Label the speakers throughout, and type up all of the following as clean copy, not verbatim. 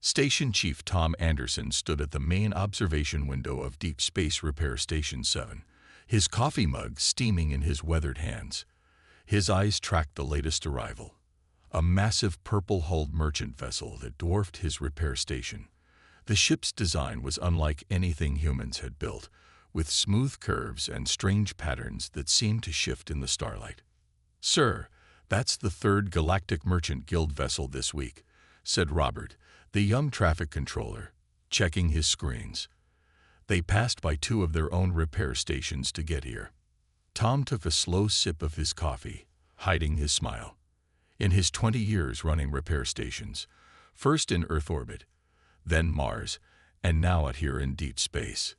Speaker 1: Station Chief Tom Anderson stood at the main observation window of Deep Space Repair Station 7, his coffee mug steaming in his weathered hands. His eyes tracked the latest arrival, a massive purple-hulled merchant vessel that dwarfed his repair station. The ship's design was unlike anything humans had built, with smooth curves and strange patterns that seemed to shift in the starlight. "Sir, that's the third Galactic Merchant Guild vessel this week," said Robert, the young traffic controller, checking his screens. "They passed by two of their own repair stations to get here." Tom took a slow sip of his coffee, hiding his smile. In his 20 years running repair stations, first in Earth orbit, then Mars, and now out here in deep space,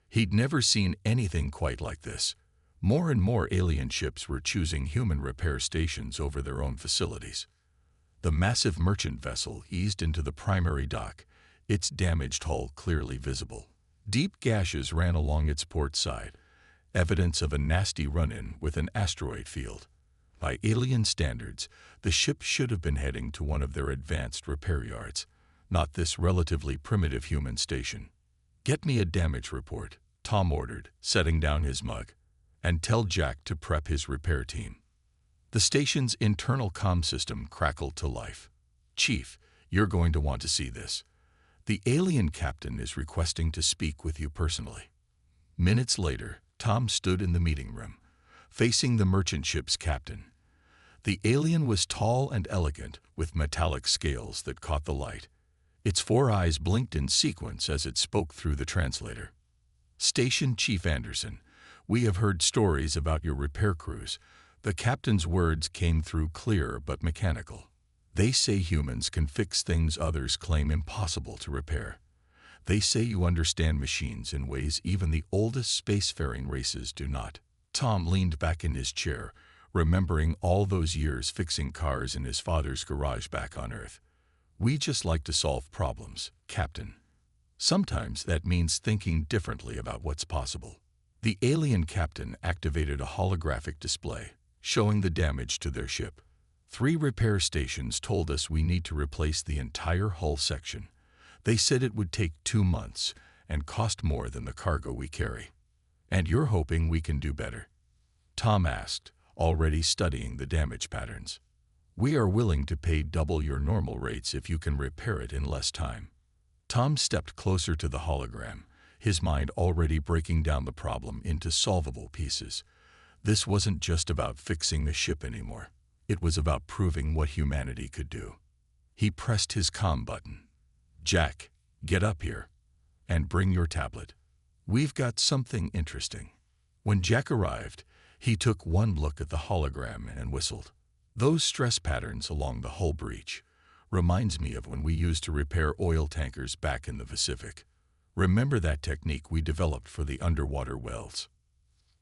Speaker 1: he'd never seen anything quite like this. More and more alien ships were choosing human repair stations over their own facilities. The massive merchant vessel eased into the primary dock, its damaged hull clearly visible. Deep gashes ran along its port side, evidence of a nasty run-in with an asteroid field. By alien standards, the ship should have been heading to one of their advanced repair yards, not this relatively primitive human station. "Get me a damage report," Tom ordered, setting down his mug, "and tell Jack to prep his repair team." The station's internal comm system crackled to life. "Chief, you're going to want to see this. The alien captain is requesting to speak with you personally." Minutes later, Tom stood in the meeting room, facing the merchant ship's captain. The alien was tall and elegant, with metallic scales that caught the light. Its four eyes blinked in sequence as it spoke through the translator. "Station Chief Anderson, we have heard stories about your repair crews." The captain's words came through clear but mechanical. "They say humans can fix things others claim impossible to repair. They say you understand machines in ways even the oldest spacefaring races do not." Tom leaned back in his chair, remembering all those years fixing cars in his father's garage back on Earth. "We just like to solve problems, Captain. Sometimes that means thinking differently about what's possible." The alien captain activated a holographic display, showing the damage to their ship. "3 repair stations told us we need to replace the entire hull section. They said it would take 2 months and cost more than the cargo we carry. And you're hoping we can do better?" Tom asked, already studying the damage patterns. "We are willing to pay double your normal rates if you can repair it in less time." Tom stepped closer to the hologram, his mind already breaking down the problem into solvable pieces. This wasn't just about fixing the ship anymore. It was about proving what humanity could do. He pressed his comm button. "Jack, get up here. And bring your tablet. We've got something interesting." When Jack arrived, he took one look at the hologram and whistled. "Those stress patterns along the hull breach reminds me of when we used to repair oil tankers back in the Pacific. Remember that technique we developed for the underwater wells?"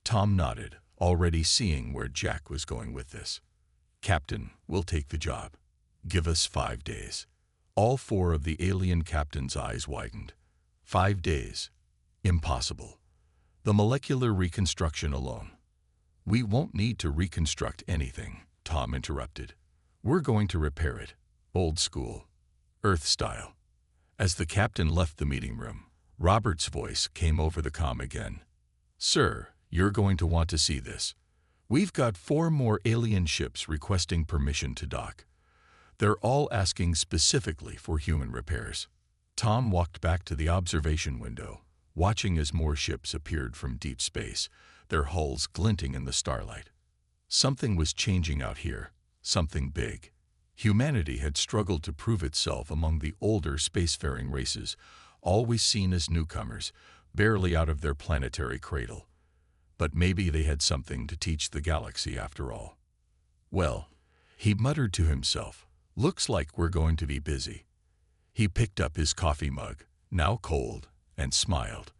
Speaker 1: Tom nodded, already seeing where Jack was going with this. "Captain, we'll take the job. Give us 5 days." All 4 of the alien captain's eyes widened. 5 days? Impossible. The molecular reconstruction alone. "We won't need to reconstruct anything," Tom interrupted. "We're going to repair it. Old school. Earth style." As the captain left the meeting room, Robert's voice came over the comm again. "Sir, you're going to want to see this. We've got 4 more alien ships requesting permission to dock. They're all asking specifically for human repairs." Tom walked back to the observation window, watching as more ships appeared from deep space, their hulls glinting in the starlight. Something was changing out here, something big. Humanity had struggled to prove itself among the older spacefaring races, always seen as newcomers, barely out of their planetary cradle. But maybe they had something to teach the galaxy after all. "Well," he muttered to himself, "looks like we're going to be busy." He picked up his coffee mug, now cold, and smiled.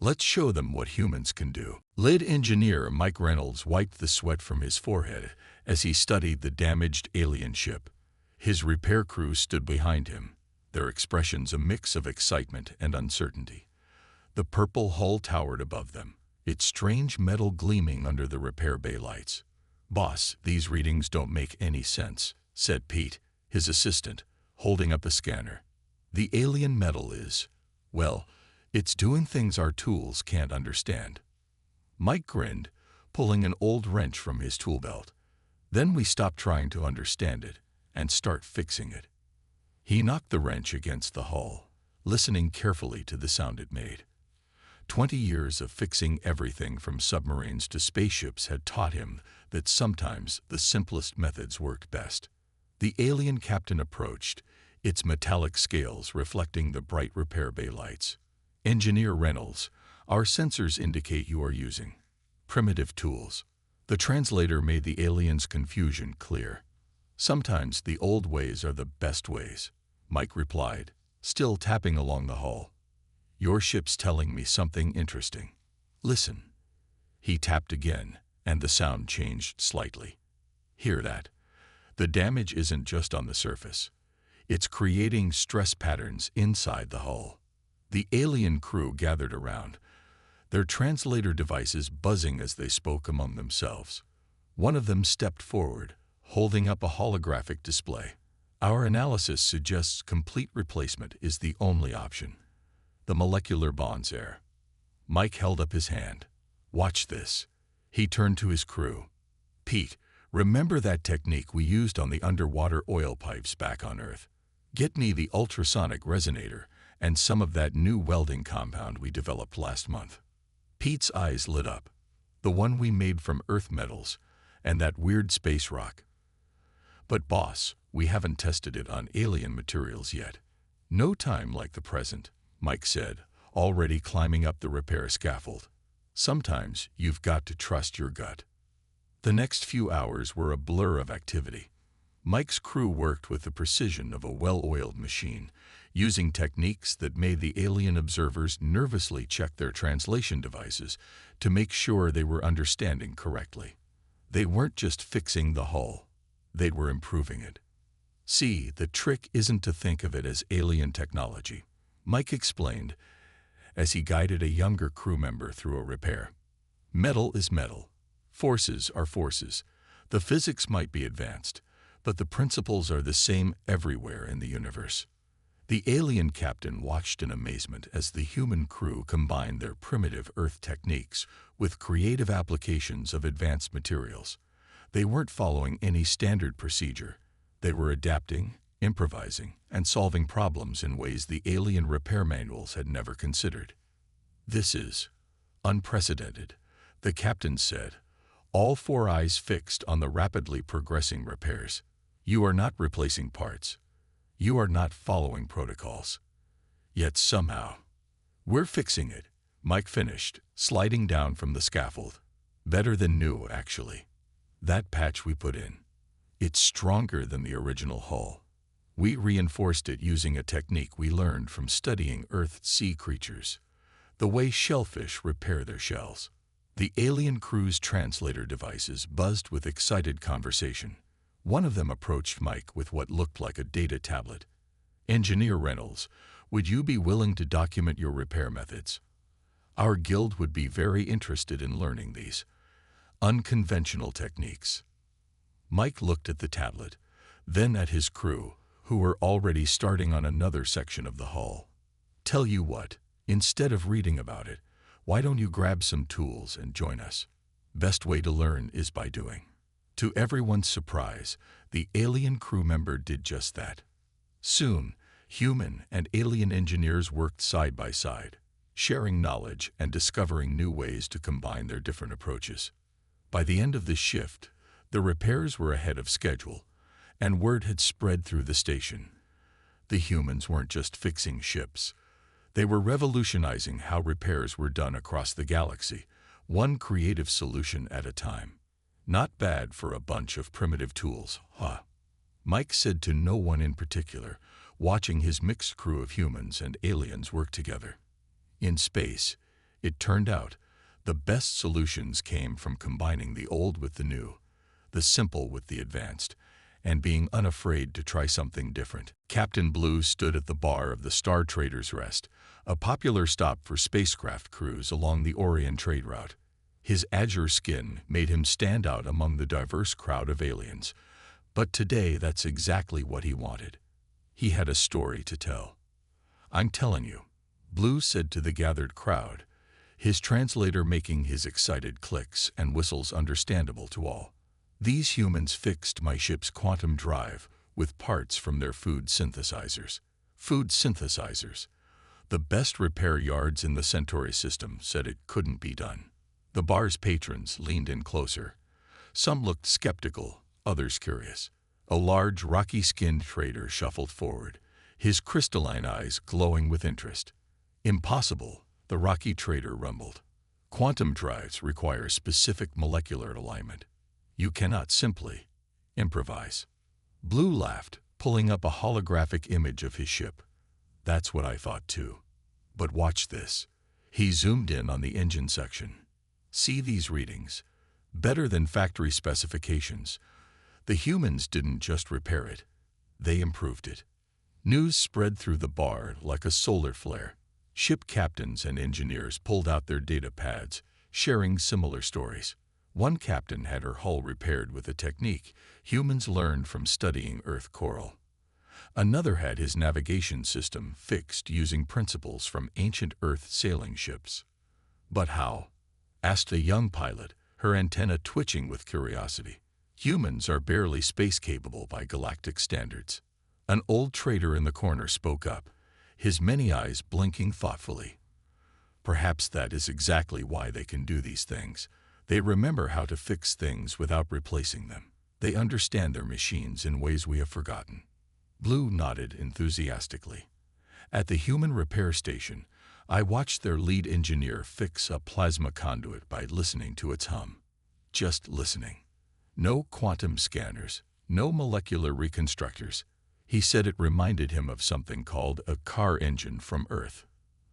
Speaker 1: "Let's show them what humans can do." Lead engineer Mike Reynolds wiped the sweat from his forehead as he studied the damaged alien ship. His repair crew stood behind him, their expressions a mix of excitement and uncertainty. The purple hull towered above them, its strange metal gleaming under the repair bay lights. "Boss, these readings don't make any sense," said Pete, his assistant, holding up a scanner. The alien metal is, well, it's doing things our tools can't understand. Mike grinned, pulling an old wrench from his tool belt. Then we stop trying to understand it and start fixing it. He knocked the wrench against the hull, listening carefully to the sound it made. 20 years of fixing everything from submarines to spaceships had taught him that sometimes the simplest methods worked best. The alien captain approached, its metallic scales reflecting the bright repair bay lights. Engineer Reynolds, our sensors indicate you are using primitive tools. The translator made the alien's confusion clear. Sometimes the old ways are the best ways, Mike replied, still tapping along the hull. Your ship's telling me something interesting. Listen. He tapped again, and the sound changed slightly. Hear that? The damage isn't just on the surface. It's creating stress patterns inside the hull. The alien crew gathered around, their translator devices buzzing as they spoke among themselves. One of them stepped forward, holding up a holographic display. Our analysis suggests complete replacement is the only option. The molecular bonds air. Mike held up his hand. Watch this. He turned to his crew. Pete, remember that technique we used on the underwater oil pipes back on Earth? Get me the ultrasonic resonator and some of that new welding compound we developed last month. Pete's eyes lit up. The one we made from Earth metals and that weird space rock. But boss, we haven't tested it on alien materials yet. No time like the present, Mike said, already climbing up the repair scaffold. Sometimes you've got to trust your gut. The next few hours were a blur of activity. Mike's crew worked with the precision of a well-oiled machine, using techniques that made the alien observers nervously check their translation devices to make sure they were understanding correctly. They weren't just fixing the hull, they were improving it. See, the trick isn't to think of it as alien technology, Mike explained as he guided a younger crew member through a repair. Metal is metal. Forces are forces. The physics might be advanced, but the principles are the same everywhere in the universe. The alien captain watched in amazement as the human crew combined their primitive Earth techniques with creative applications of advanced materials. They weren't following any standard procedure. They were adapting, improvising, and solving problems in ways the alien repair manuals had never considered. This is unprecedented, the captain said, all four eyes fixed on the rapidly progressing repairs. You are not replacing parts. You are not following protocols. Yet somehow, we're fixing it, Mike finished, sliding down from the scaffold. Better than new, actually. That patch we put in, it's stronger than the original hull. We reinforced it using a technique we learned from studying Earth sea creatures, the way shellfish repair their shells. The alien crew's translator devices buzzed with excited conversation. One of them approached Mike with what looked like a data tablet. Engineer Reynolds, would you be willing to document your repair methods? Our guild would be very interested in learning these unconventional techniques. Mike looked at the tablet, then at his crew, who were already starting on another section of the hull. Tell you what, instead of reading about it, why don't you grab some tools and join us? Best way to learn is by doing. To everyone's surprise, the alien crew member did just that. Soon, human and alien engineers worked side by side, sharing knowledge and discovering new ways to combine their different approaches. By the end of the shift, the repairs were ahead of schedule, and word had spread through the station. The humans weren't just fixing ships. They were revolutionizing how repairs were done across the galaxy, one creative solution at a time. Not bad for a bunch of primitive tools, huh? Mike said to no one in particular, watching his mixed crew of humans and aliens work together. In space, it turned out, the best solutions came from combining the old with the new, the simple with the advanced, and being unafraid to try something different. Captain Blue stood at the bar of the Star Trader's Rest, a popular stop for spacecraft crews along the Orion trade route. His azure skin made him stand out among the diverse crowd of aliens, but today that's exactly what he wanted. He had a story to tell. I'm telling you, Blue said to the gathered crowd, his translator making his excited clicks and whistles understandable to all. These humans fixed my ship's quantum drive with parts from their food synthesizers. Food synthesizers. The best repair yards in the Centauri system said it couldn't be done. The bar's patrons leaned in closer. Some looked skeptical, others curious. A large, rocky-skinned trader shuffled forward, his crystalline eyes glowing with interest. Impossible, the rocky trader rumbled. Quantum drives require specific molecular alignment. You cannot simply improvise. Blue laughed, pulling up a holographic image of his ship. That's what I thought too. But watch this. He zoomed in on the engine section. See these readings? Better than factory specifications. The humans didn't just repair it, they improved it. News spread through the bar like a solar flare. Ship captains and engineers pulled out their data pads, sharing similar stories. One captain had her hull repaired with a technique humans learned from studying Earth coral. Another had his navigation system fixed using principles from ancient Earth sailing ships. But how? Asked a young pilot, her antenna twitching with curiosity. Humans are barely space-capable by galactic standards. An old trader in the corner spoke up, his many eyes blinking thoughtfully. Perhaps that is exactly why they can do these things. They remember how to fix things without replacing them. They understand their machines in ways we have forgotten. Blue nodded enthusiastically. At the human repair station, I watched their lead engineer fix a plasma conduit by listening to its hum. Just listening. No quantum scanners, no molecular reconstructors. He said it reminded him of something called a car engine from Earth.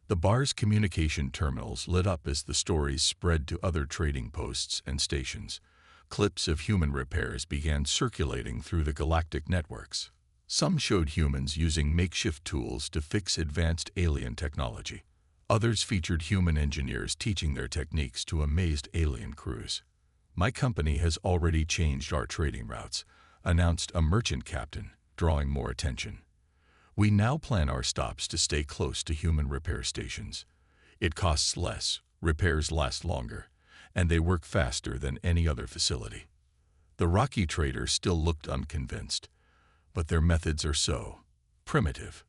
Speaker 1: The bar's communication terminals lit up as the stories spread to other trading posts and stations. Clips of human repairs began circulating through the galactic networks. Some showed humans using makeshift tools to fix advanced alien technology. Others featured human engineers teaching their techniques to amazed alien crews. My company has already changed our trading routes, announced a merchant captain, drawing more attention. We now plan our stops to stay close to human repair stations. It costs less, repairs last longer, and they work faster than any other facility. The rocky trader still looked unconvinced, but their methods are so primitive.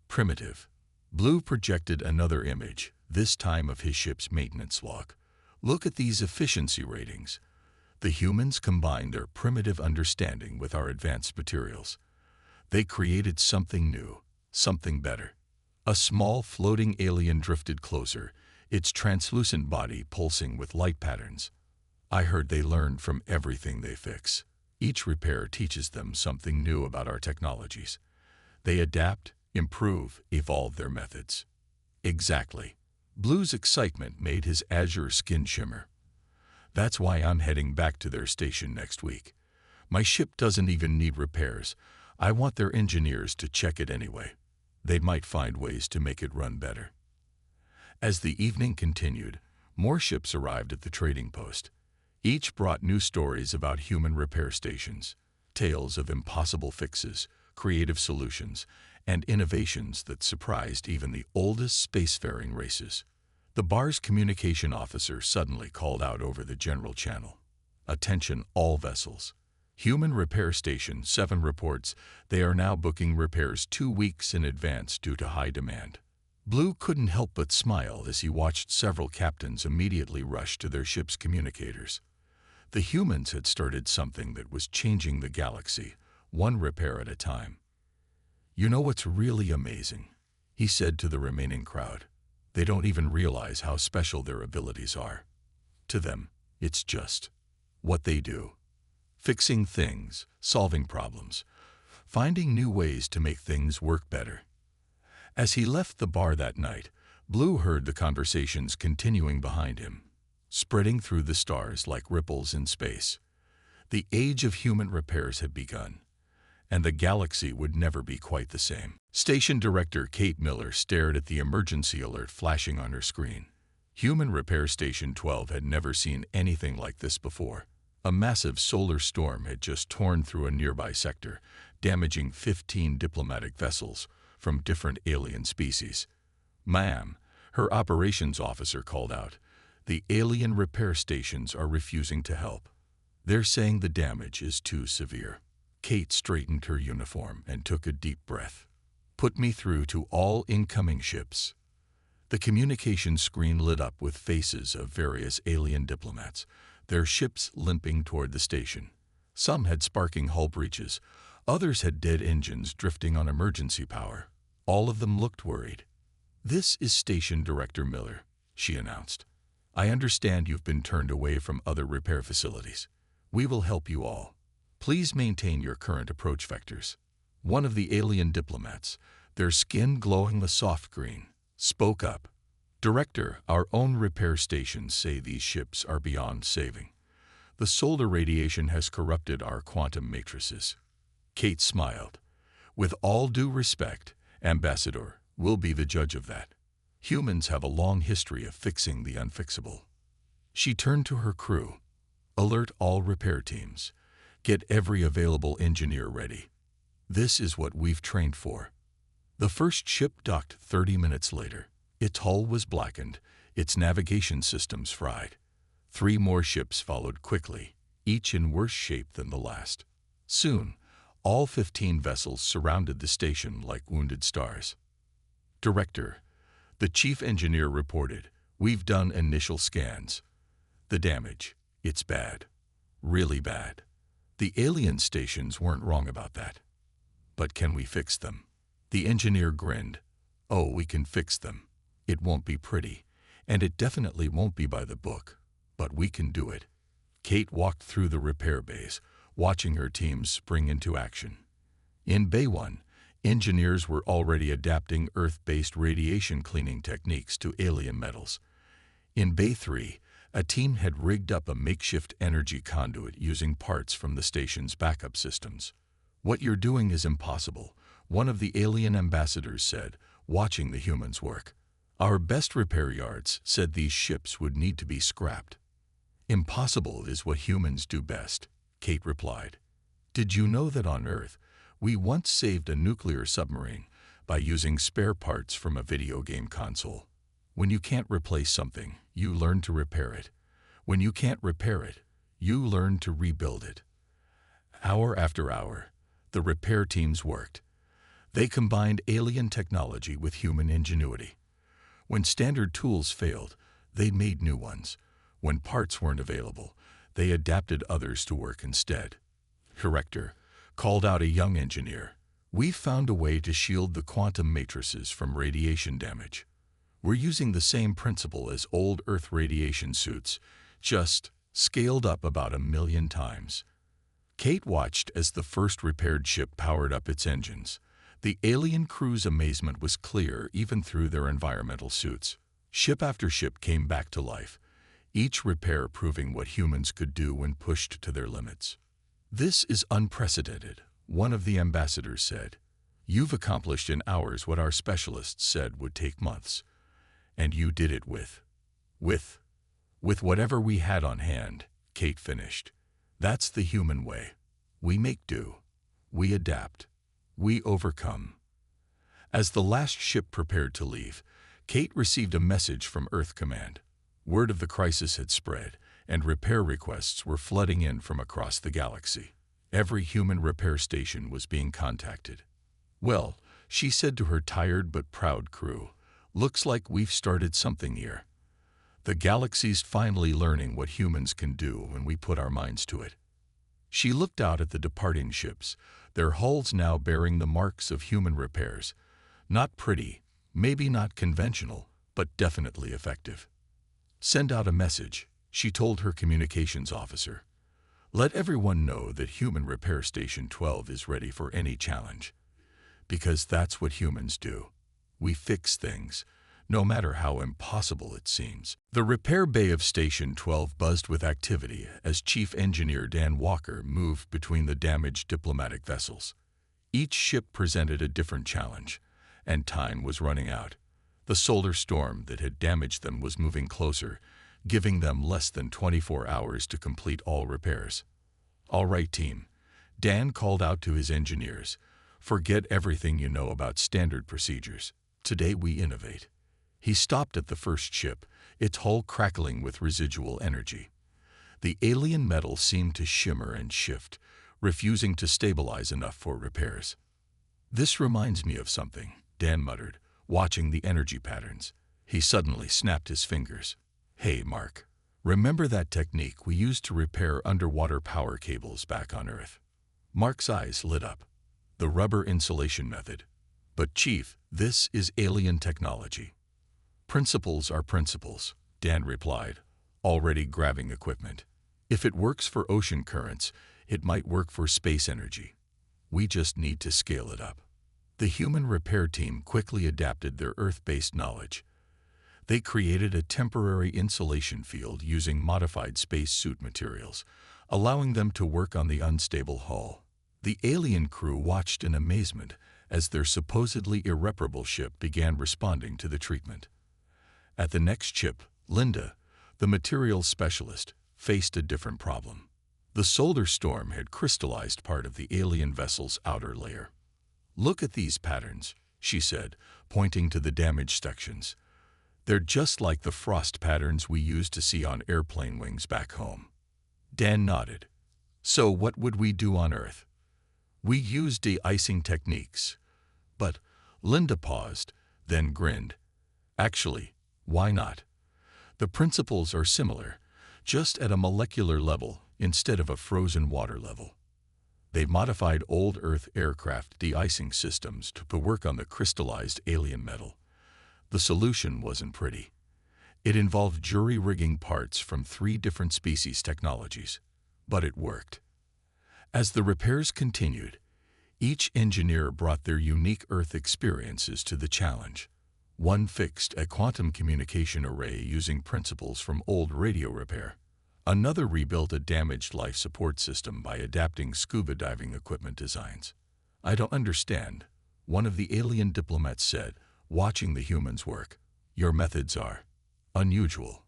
Speaker 1: Primitive. Blue projected another image, this time of his ship's maintenance log. Look at these efficiency ratings. The humans combined their primitive understanding with our advanced materials. They created something new, something better. A small floating alien drifted closer, its translucent body pulsing with light patterns. I heard they learned from everything they fix. Each repair teaches them something new about our technologies. They adapt, improve, evolve their methods. Exactly. Blue's excitement made his azure skin shimmer. That's why I'm heading back to their station next week. My ship doesn't even need repairs. I want their engineers to check it anyway. They might find ways to make it run better. As the evening continued, more ships arrived at the trading post. Each brought new stories about human repair stations, tales of impossible fixes, creative solutions, and innovations that surprised even the oldest spacefaring races. The bar's communication officer suddenly called out over the general channel. Attention all vessels. Human Repair Station 7 reports they are now booking repairs 2 weeks in advance due to high demand. Blue couldn't help but smile as he watched several captains immediately rush to their ship's communicators. The humans had started something that was changing the galaxy, one repair at a time. You know what's really amazing? He said to the remaining crowd. They don't even realize how special their abilities are. To them, it's just what they do. Fixing things, solving problems, finding new ways to make things work better. As he left the bar that night, Blue heard the conversations continuing behind him, spreading through the stars like ripples in space. The age of human repairs had begun, and the galaxy would never be quite the same. Station Director Kate Miller stared at the emergency alert flashing on her screen. Human Repair Station 12 had never seen anything like this before. A massive solar storm had just torn through a nearby sector, damaging 15 diplomatic vessels, from different alien species. "Ma'am," her operations officer called out, "the alien repair stations are refusing to help. They're saying the damage is too severe." Kate straightened her uniform and took a deep breath. "Put me through to all incoming ships." The communication screen lit up with faces of various alien diplomats, their ships limping toward the station. Some had sparking hull breaches, others had dead engines drifting on emergency power. All of them looked worried. "This is Station Director Miller," she announced. "I understand you've been turned away from other repair facilities. We will help you all. Please maintain your current approach vectors." One of the alien diplomats, their skin glowing a soft green, spoke up. "Director, our own repair stations say these ships are beyond saving. The solar radiation has corrupted our quantum matrices." Kate smiled. "With all due respect, Ambassador, we'll be the judge of that. Humans have a long history of fixing the unfixable." She turned to her crew. "Alert all repair teams. Get every available engineer ready. This is what we've trained for." The first ship docked 30 minutes later. Its hull was blackened, its navigation systems fried. 3 more ships followed quickly, each in worse shape than the last. Soon, all 15 vessels surrounded the station like wounded stars. "Director," the chief engineer reported, "we've done initial scans. The damage, it's bad. Really bad. The alien stations weren't wrong about that. But can we fix them?" The engineer grinned. "Oh, we can fix them. It won't be pretty, and it definitely won't be by the book, but we can do it." Kate walked through the repair bays, watching her teams spring into action. In Bay 1, engineers were already adapting Earth-based radiation cleaning techniques to alien metals. In Bay 3, a team had rigged up a makeshift energy conduit using parts from the station's backup systems. "What you're doing is impossible," one of the alien ambassadors said, watching the humans work. "Our best repair yards said these ships would need to be scrapped." "Impossible is what humans do best," Kate replied. "Did you know that on Earth, we once saved a nuclear submarine by using spare parts from a video game console? When you can't replace something, you learn to repair it. When you can't repair it, you learn to rebuild it." Hour after hour, the repair teams worked. They combined alien technology with human ingenuity. When standard tools failed, they made new ones. When parts weren't available, they adapted others to work instead. "Director," called out a young engineer, "we've found a way to shield the quantum matrices from radiation damage. We're using the same principle as old Earth radiation suits, just scaled up about 1,000,000 times." Kate watched as the first repaired ship powered up its engines. The alien crew's amazement was clear even through their environmental suits. Ship after ship came back to life, each repair proving what humans could do when pushed to their limits. "This is unprecedented," one of the ambassadors said. "You've accomplished in hours what our specialists said would take months. And you did it with whatever we had on hand," Kate finished. "That's the human way. We make do. We adapt. We overcome." As the last ship prepared to leave, Kate received a message from Earth Command. Word of the crisis had spread, and repair requests were flooding in from across the galaxy. Every human repair station was being contacted. "Well," she said to her tired but proud crew, "looks like we've started something here. The galaxy's finally learning what humans can do when we put our minds to it." She looked out at the departing ships, their hulls now bearing the marks of human repairs. Not pretty, maybe not conventional, but definitely effective. "Send out a message," she told her communications officer. "Let everyone know that Human Repair Station 12 is ready for any challenge. Because that's what humans do. We fix things, no matter how impossible it seems." The repair bay of Station 12 buzzed with activity as Chief Engineer Dan Walker moved between the damaged diplomatic vessels. Each ship presented a different challenge, and time was running out. The solar storm that had damaged them was moving closer, giving them less than 24 hours to complete all repairs. "All right, team," Dan called out to his engineers. Forget everything you know about standard procedures. Today we innovate. He stopped at the first ship, its hull crackling with residual energy. The alien metal seemed to shimmer and shift, refusing to stabilize enough for repairs. "This reminds me of something," Dan muttered, watching the energy patterns. He suddenly snapped his fingers. "Hey, Mark, remember that technique we used to repair underwater power cables back on Earth?" Mark's eyes lit up. "The rubber insulation method. But Chief, this is alien technology." "Principles are principles," Dan replied, already grabbing equipment. "If it works for ocean currents, it might work for space energy. We just need to scale it up." The human repair team quickly adapted their Earth-based knowledge. They created a temporary insulation field using modified spacesuit materials, allowing them to work on the unstable hull. The alien crew watched in amazement as their supposedly irreparable ship began responding to the treatment. At the next ship, Linda, the materials specialist, faced a different problem. The solar storm had crystallized part of the alien vessel's outer layer. "Look at these patterns," she said, pointing to the damaged sections. "They're just like the frost patterns we used to see on airplane wings back home." Dan nodded. "So what would we do on Earth?" "We use de-icing techniques." But Linda paused, then grinned. "Actually, why not? The principles are similar, just at a molecular level instead of a frozen water level." They modified old Earth aircraft de-icing systems to work on the crystallized alien metal. The solution wasn't pretty. It involved jury-rigging parts from 3 different species technologies. But it worked. As the repairs continued, each engineer brought their unique Earth experiences to the challenge. One fixed a quantum communication array using principles from old radio repair. Another rebuilt a damaged life support system by adapting scuba diving equipment designs. "I don't understand," one of the alien diplomats said, watching the humans work. "Your methods are unusual."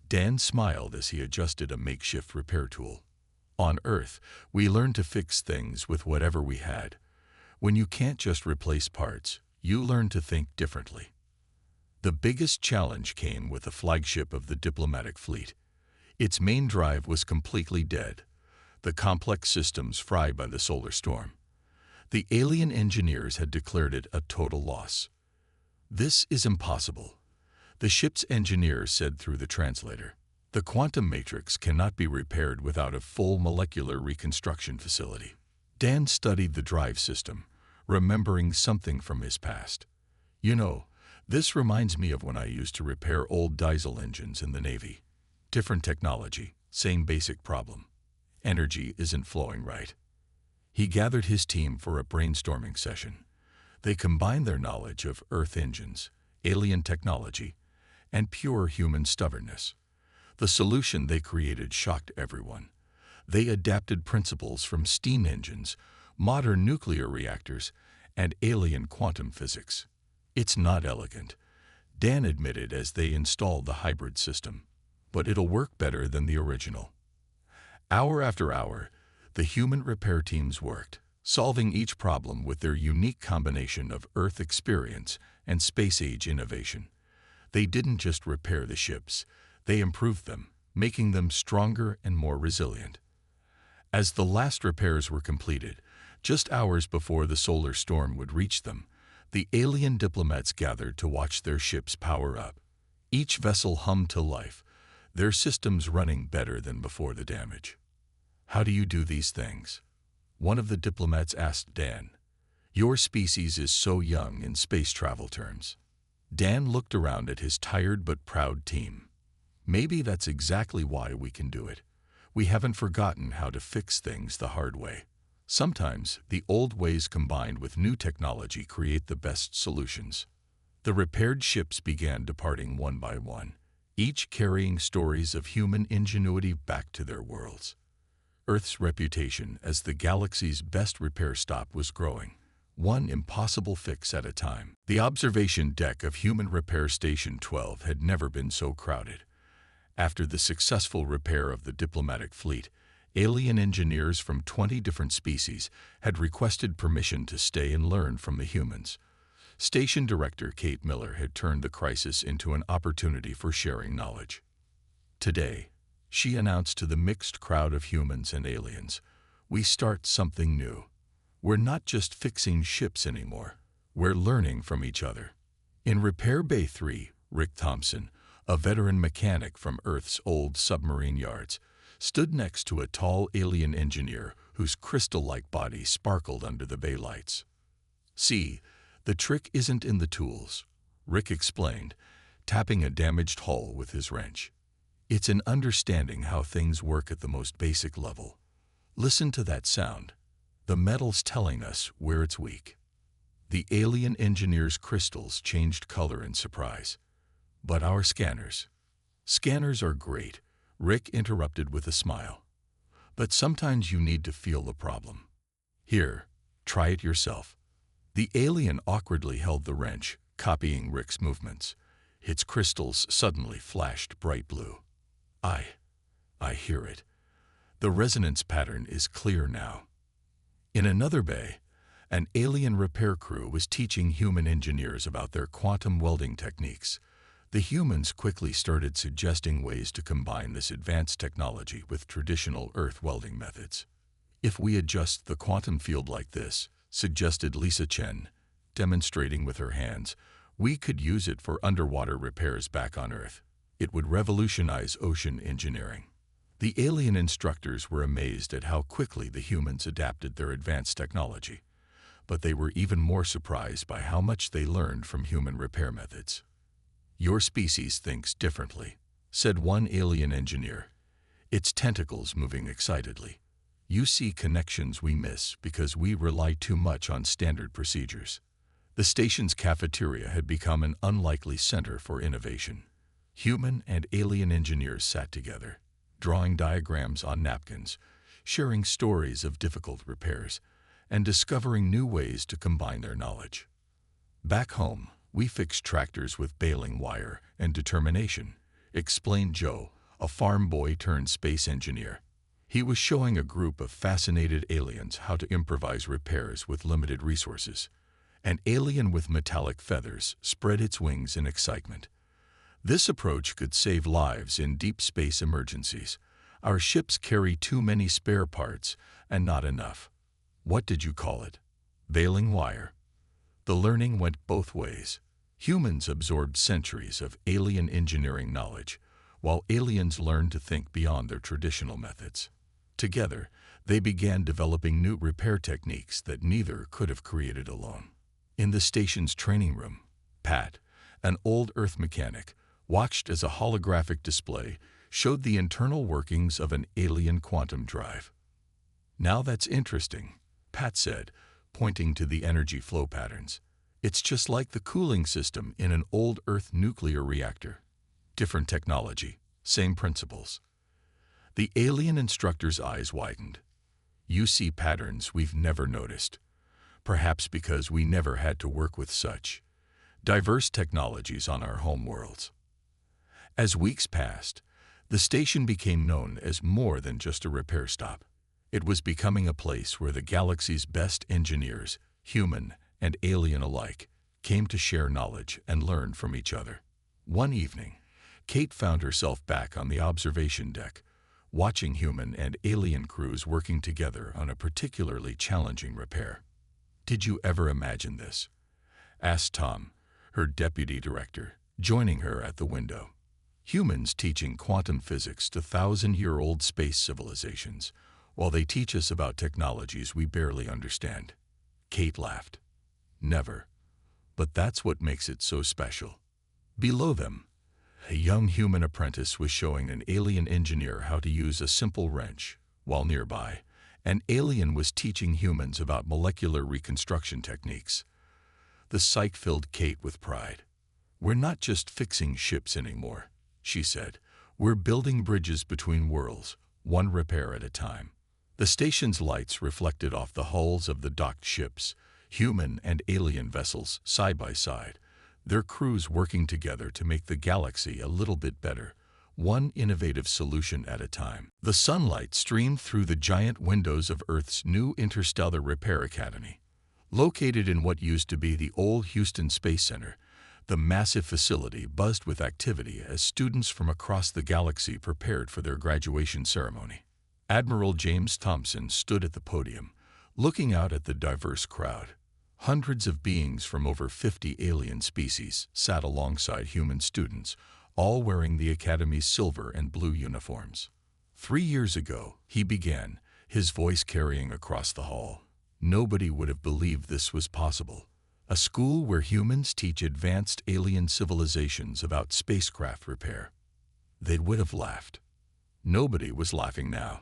Speaker 1: Dan smiled as he adjusted a makeshift repair tool. "On Earth, we learned to fix things with whatever we had. When you can't just replace parts, you learn to think differently." The biggest challenge came with the flagship of the diplomatic fleet. Its main drive was completely dead, the complex systems fried by the solar storm. The alien engineers had declared it a total loss. "This is impossible," the ship's engineer said through the translator. "The quantum matrix cannot be repaired without a full molecular reconstruction facility." Dan studied the drive system, remembering something from his past. "You know, this reminds me of when I used to repair old diesel engines in the Navy. Different technology, same basic problem. Energy isn't flowing right." He gathered his team for a brainstorming session. They combined their knowledge of Earth engines, alien technology, and pure human stubbornness. The solution they created shocked everyone. They adapted principles from steam engines, modern nuclear reactors, and alien quantum physics. "It's not elegant," Dan admitted as they installed the hybrid system. "But it'll work better than the original." Hour after hour, the human repair teams worked, solving each problem with their unique combination of Earth experience and space-age innovation. They didn't just repair the ships, they improved them, making them stronger and more resilient. As the last repairs were completed, just hours before the solar storm would reach them, the alien diplomats gathered to watch their ships power up. Each vessel hummed to life, their systems running better than before the damage. "How do you do these things?" one of the diplomats asked Dan. "Your species is so young in space travel terms." Dan looked around at his tired but proud team. "Maybe that's exactly why we can do it. We haven't forgotten how to fix things the hard way. Sometimes the old ways combined with new technology create the best solutions." The repaired ships began departing one by one, each carrying stories of human ingenuity back to their worlds. Earth's reputation as the galaxy's best repair stop was growing, one impossible fix at a time. The observation deck of Human Repair Station 12 had never been so crowded. After the successful repair of the diplomatic fleet, Alien engineers from 20 different species had requested permission to stay and learn from the humans. Station Director Kate Miller had turned the crisis into an opportunity for sharing knowledge. Today, she announced to the mixed crowd of humans and aliens, "We start something new. We're not just fixing ships anymore. We're learning from each other." In Repair Bay 3, Rick Thompson, a veteran mechanic from Earth's old submarine yards, stood next to a tall alien engineer whose crystal-like body sparkled under the bay lights. "See, the trick isn't in the tools," Rick explained, tapping a damaged hull with his wrench. "It's in understanding how things work at the most basic level. Listen to that sound. The metal's telling us where it's weak." The alien engineer's crystals changed color in surprise. "But our scanners?" "Scanners are great," Rick interrupted with a smile. "But sometimes you need to feel the problem. Here, try it yourself." The alien awkwardly held the wrench, copying Rick's movements. Its crystals suddenly flashed bright blue. I hear it. The resonance pattern is clear now." In another bay, an alien repair crew was teaching human engineers about their quantum welding techniques. The humans quickly started suggesting ways to combine this advanced technology with traditional Earth welding methods. "If we adjust the quantum field like this," suggested Lisa Chen, demonstrating with her hands, "we could use it for underwater repairs back on Earth. It would revolutionize ocean engineering." The alien instructors were amazed at how quickly the humans adapted their advanced technology, but they were even more surprised by how much they learned from human repair methods. "Your species thinks differently," said one alien engineer, its tentacles moving excitedly. "You see connections we miss because we rely too much on standard procedures." The station's cafeteria had become an unlikely center for innovation. Human and alien engineers sat together, drawing diagrams on napkins, sharing stories of difficult repairs, and discovering new ways to combine their knowledge. "Back home, we fix tractors with baling wire and determination," explained Joe, a farm boy turned space engineer. He was showing a group of fascinated aliens how to improvise repairs with limited resources. An alien with metallic feathers spread its wings in excitement. "This approach could save lives in deep space emergencies. Our ships carry too many spare parts and not enough." "What did you call it?" "Baling wire." The learning went both ways. Humans absorbed centuries of alien engineering knowledge, while aliens learned to think beyond their traditional methods. Together, they began developing new repair techniques that neither could have created alone. In the station's training room, Pat, an old Earth mechanic, watched as a holographic display showed the internal workings of an alien quantum drive. "Now that's interesting," Pat said, pointing to the energy flow patterns. "It's just like the cooling system in an old Earth nuclear reactor. Different technology, same principles." The alien instructor's eyes widened. "You see patterns we've never noticed. Perhaps because we never had to work with such diverse technologies on our home worlds." As weeks passed, the station became known as more than just a repair stop. It was becoming a place where the galaxy's best engineers, human and alien alike, came to share knowledge and learn from each other. One evening, Kate found herself back on the observation deck, watching human and alien crews working together on a particularly challenging repair. "Did you ever imagine this?" asked Tom, her deputy director, joining her at the window. "Humans teaching quantum physics to thousand-year-old space civilizations, while they teach us about technologies we barely understand." Kate laughed. "Never. But that's what makes it so special." Below them, a young human apprentice was showing an alien engineer how to use a simple wrench, while nearby, an alien was teaching humans about molecular reconstruction techniques. The sight filled Kate with pride. "We're not just fixing ships anymore," she said. "We're building bridges between worlds, one repair at a time." The station's lights reflected off the hulls of the docked ships, human and alien vessels side by side, their crews working together to make the galaxy a little bit better, one innovative solution at a time. The sunlight streamed through the giant windows of Earth's new Interstellar Repair Academy. Located in what used to be the old Houston Space Center, the massive facility buzzed with activity as students from across the galaxy prepared for their graduation ceremony. Admiral James Thompson stood at the podium, looking out at the diverse crowd. Hundreds of beings from over 50 alien species sat alongside human students, all wearing the Academy's silver and blue uniforms. 3 years ago, he began, his voice carrying across the hall. Nobody would have believed this was possible. A school where humans teach advanced alien civilizations about spacecraft repair. They would have laughed. Nobody was laughing now.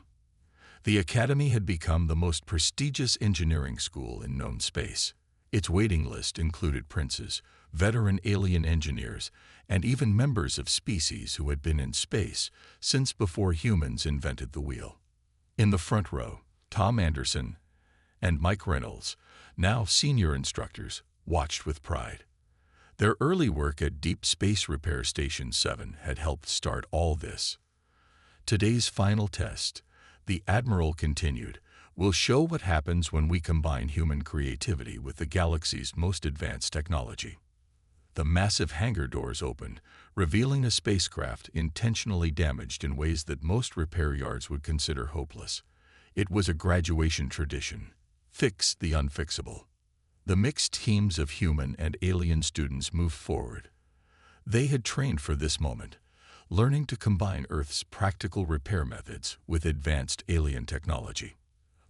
Speaker 1: The Academy had become the most prestigious engineering school in known space. Its waiting list included princes, veteran alien engineers, and even members of species who had been in space since before humans invented the wheel. In the front row, Tom Anderson and Mike Reynolds, now senior instructors, watched with pride. Their early work at Deep Space Repair Station 7 had helped start all this. Today's final test, the Admiral continued, will show what happens when we combine human creativity with the galaxy's most advanced technology. The massive hangar doors opened, revealing a spacecraft intentionally damaged in ways that most repair yards would consider hopeless. It was a graduation tradition. Fix the unfixable. The mixed teams of human and alien students moved forward. They had trained for this moment, learning to combine Earth's practical repair methods with advanced alien technology.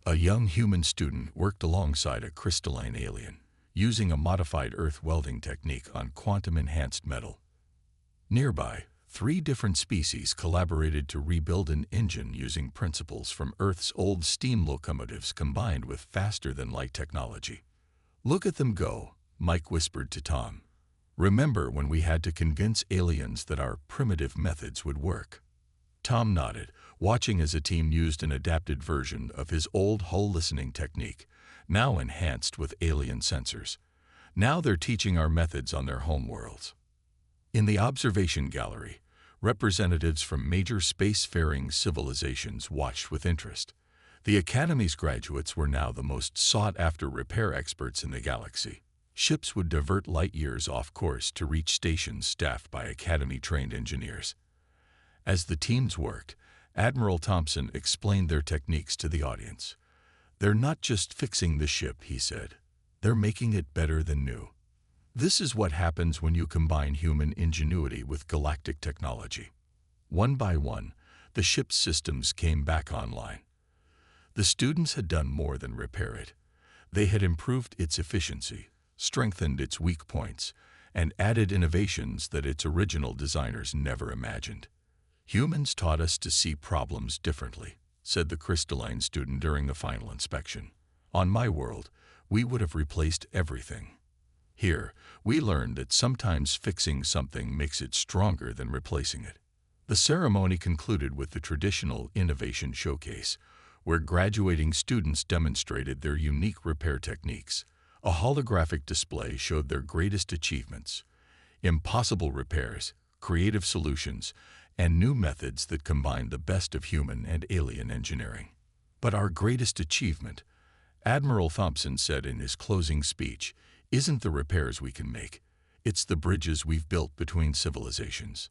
Speaker 1: A young human student worked alongside a crystalline alien, using a modified Earth welding technique on quantum-enhanced metal. Nearby, 3 different species collaborated to rebuild an engine using principles from Earth's old steam locomotives combined with faster-than-light technology. "Look at them go," Mike whispered to Tom. "Remember when we had to convince aliens that our primitive methods would work?" Tom nodded, watching as a team used an adapted version of his old hull listening technique, now enhanced with alien sensors. Now they're teaching our methods on their homeworlds. In the observation gallery, representatives from major spacefaring civilizations watched with interest. The Academy's graduates were now the most sought-after repair experts in the galaxy. Ships would divert light years off course to reach stations staffed by Academy-trained engineers. As the teams worked, Admiral Thompson explained their techniques to the audience. "They're not just fixing the ship," he said. "They're making it better than new. This is what happens when you combine human ingenuity with galactic technology." One by one, the ship's systems came back online. The students had done more than repair it. They had improved its efficiency, strengthened its weak points, and added innovations that its original designers never imagined. "Humans taught us to see problems differently," said the crystalline student during the final inspection. "On my world, we would have replaced everything. Here, we learned that sometimes fixing something makes it stronger than replacing it." The ceremony concluded with the traditional innovation showcase, where graduating students demonstrated their unique repair techniques. A holographic display showed their greatest achievements, impossible repairs, creative solutions, and new methods that combined the best of human and alien engineering. "But our greatest achievement," Admiral Thompson said in his closing speech, "isn't the repairs we can make. It's the bridges we've built between civilizations.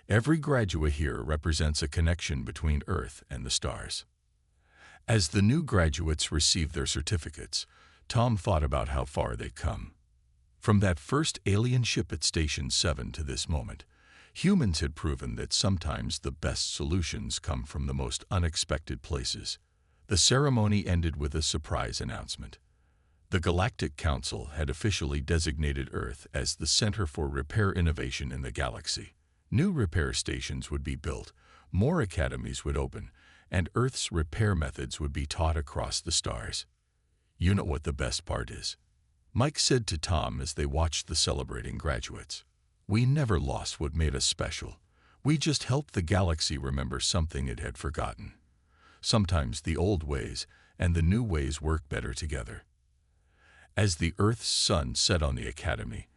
Speaker 1: Every graduate here represents a connection between Earth and the stars." As the new graduates received their certificates, Tom thought about how far they'd come. From that first alien ship at Station 7 to this moment, humans had proven that sometimes the best solutions come from the most unexpected places. The ceremony ended with a surprise announcement. The Galactic Council had officially designated Earth as the center for repair innovation in the galaxy. New repair stations would be built, more academies would open, and Earth's repair methods would be taught across the stars. "You know what the best part is?" Mike said to Tom as they watched the celebrating graduates. "We never lost what made us special. We just helped the galaxy remember something it had forgotten. Sometimes the old ways and the new ways work better together." As the Earth's sun set on the Academy,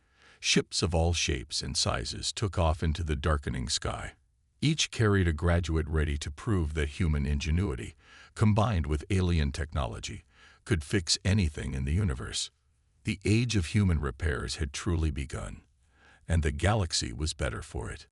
Speaker 1: ships of all shapes and sizes took off into the darkening sky. Each carried a graduate ready to prove that human ingenuity, combined with alien technology, could fix anything in the universe. The age of human repairs had truly begun, and the galaxy was better for it.